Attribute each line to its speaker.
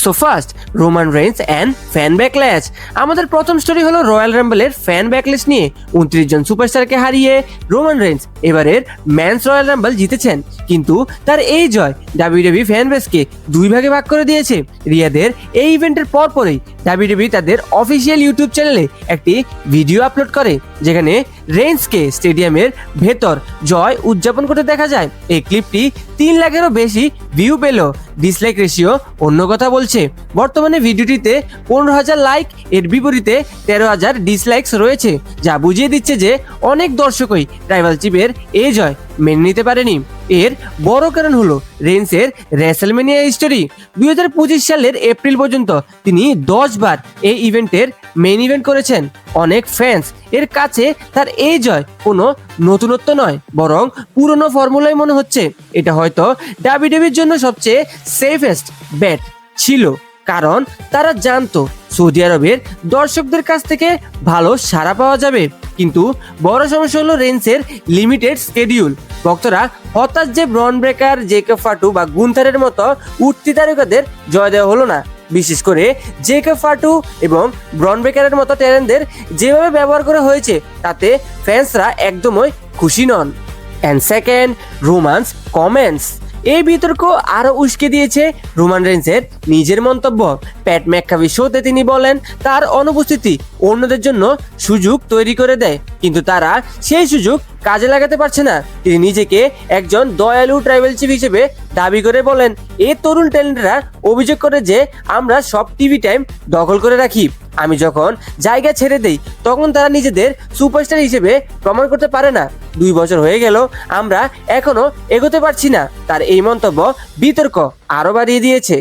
Speaker 1: So first, Roman Reigns and fan backlash. আমাদের প্রথম story হলো রয়্যাল রাম্বলের ফ্যান ব্যাকল্যাশ নিয়ে। 29 জন সুপারস্টারকে হারিয়ে রোমান রেইন্স এবারের ম্যানস রয়্যাল রাম্বল জিতেছেন, কিন্তু তার এই জয় ডাব্লিউডাব্লিউই ফ্যান বেসকে দুই ভাগে ভাগ করে দিয়েছে। রিয়াদের এই ইভেন্টের পরপরই ডাব্লিউডাব্লিউই তাদের অফিসিয়াল ইউটিউব চ্যানেলে একটি ভিডিও আপলোড করে, যেখানে রেইন্সকে স্টেডিয়ামের ভেতর জয় উদযাপন করতে দেখা যায়। এই ক্লিপটি 3 লাখেরও বেশি ভিউ পেল। ডিসলাইক রেশিও অন্য কথা বলছে। বর্তমানে ভিডিওটিতে 15,000 লাইক, এর বিপরীতে 13,000 ডিসলাইকস রয়েছে, যা বুঝিয়ে দিচ্ছে যে অনেক দর্শকই ট্রাইবাল চিফের এই জয় মেনে নিতে পারেনি। এর বড় কারণ হলো রেইন্সের রেসলম্যানিয়া হিস্টোরি। 2025 সালের এপ্রিল পর্যন্ত তিনি 10 বার এই ইভেন্টের মেইন ইভেন্ট করেছেন। অনেক ফ্যান্স এর কাছে তার এই জয় কোনো নতুনত্ব নয়, বরং পুরনো ফর্মুলাই মনে হচ্ছে। এটা হয়তো ডাব্লিউডাব্লিউইর জন্য সবচেয়ে সেফেস্ট ব্যাট ছিল, কারণ তারা জানতো সৌদি আরবের দর্শকদের কাছ থেকে ভালো সাড়া পাওয়া যাবে। কিন্তু বড় সমস্যা হলো রেইন্সের লিমিটেড স্কেডিউল। ভক্তরা হতাশ যে ব্রন ব্রেকার, জেকব ফাটু বা গুন্থারের মতো উঠতি তারকাদের জয় দেওয়া হলো না। বিশেষ করে জেকব ফাটু এবং ব্রন ব্রেকারের মতো ট্যালেন্টদের যেভাবে ব্যবহার করা হয়েছে, তাতে ফ্যান্সরা একদমই খুশি নন। And second, romance comments. এই বিতর্ক আরো উস্কে দিয়েছে রোমান রেইন্সের নিজের মন্তব্য। প্যাট ম্যাককাফি শোতে তিনি বলেন তার অনুপস্থিতি অন্যদের জন্য সুযোগ তৈরি করে দেয়, কিন্তু তারা সেই সুযোগ কাজে লাগাতে পারছে না। তিনি নিজেকে একজন দয়ালু ট্রাইবাল চিফ হিসেবে দাবি করে বলেন, এই তরুণ ট্যালেন্টরা অভিযোগ করে যে আমরা সব টিভি টাইম দখল করে রাখি। আমি যখন জায়গা ছেড়ে দেই তখন তারা নিজেদের সুপারস্টার হিসেবে প্রমাণ করতে পারে না। 2 বছর হয়ে গেল, আমরা এখনো এগোতে পারছি না। তার এই মন্তব্য বিতর্ক আরো বাড়িয়ে দিয়েছে।